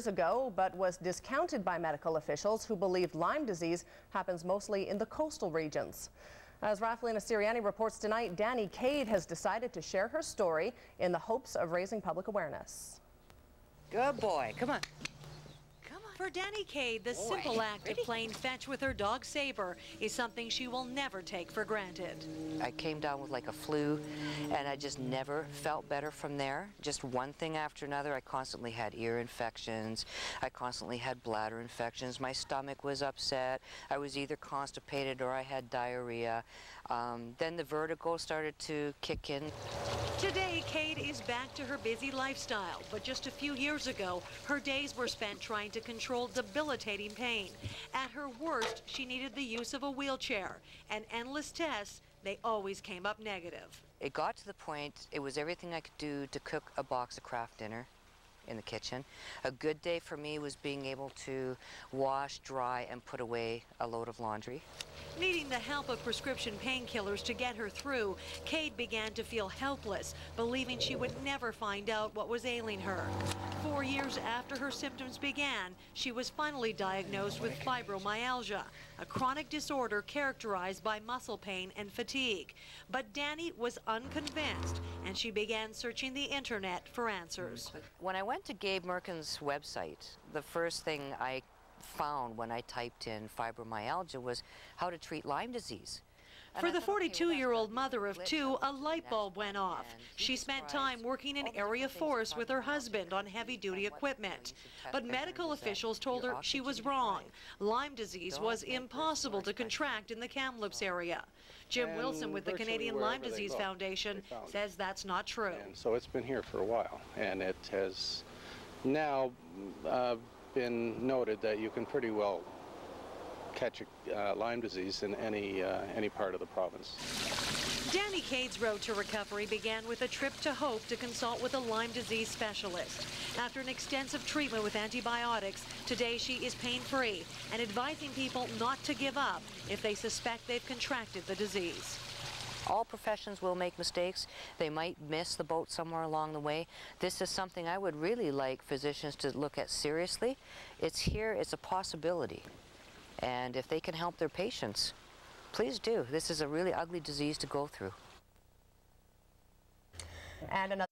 ago, but was discounted by medical officials who believed Lyme disease happens mostly in the coastal regions. As Rafalina Siriani reports tonight, Dannie Cade has decided to share her story in the hopes of raising public awareness. Good boy, come on. For Dannie Cade, the simple act of playing fetch with her dog Saber is something she will never take for granted. I came down with like a flu, and I just never felt better from there. Just one thing after another. I constantly had ear infections. I constantly had bladder infections. My stomach was upset. I was either constipated or I had diarrhea. Then the vertigo started to kick in. Today, Cade is back to her busy lifestyle, but just a few years ago, her days were spent trying to control debilitating pain. At her worst, she needed the use of a wheelchair, and endless tests, they always came up negative. It got to the point, it was everything I could do to cook a box of Kraft dinner in the kitchen. A good day for me was being able to wash, dry, and put away a load of laundry. Needing the help of prescription painkillers to get her through, Cade began to feel helpless, believing she would never find out what was ailing her. 4 years after her symptoms began, she was finally diagnosed with fibromyalgia, a chronic disorder characterized by muscle pain and fatigue. But Dannie was unconvinced, and she began searching the internet for answers. When I went to Gabe Merkin's website, the first thing I found when I typed in fibromyalgia was how to treat Lyme disease. For the 42-year-old mother of two, a light bulb went off. She spent time working in area forests with her husband on heavy-duty equipment. But medical officials told her she was wrong. Lyme disease was impossible to contract in the Kamloops area. Jim Wilson with the Canadian Lyme Disease Foundation says that's not true. And so it's been here for a while, and it has now been noted that you can pretty well catch Lyme disease in any part of the province. Dannie Cade's road to recovery began with a trip to Hope to consult with a Lyme disease specialist. After an extensive treatment with antibiotics, today she is pain-free and advising people not to give up if they suspect they've contracted the disease. All professions will make mistakes. They might miss the boat somewhere along the way. This is something I would really like physicians to look at seriously. It's here, it's a possibility. And if they can help their patients, please do. This is a really ugly disease to go through. And another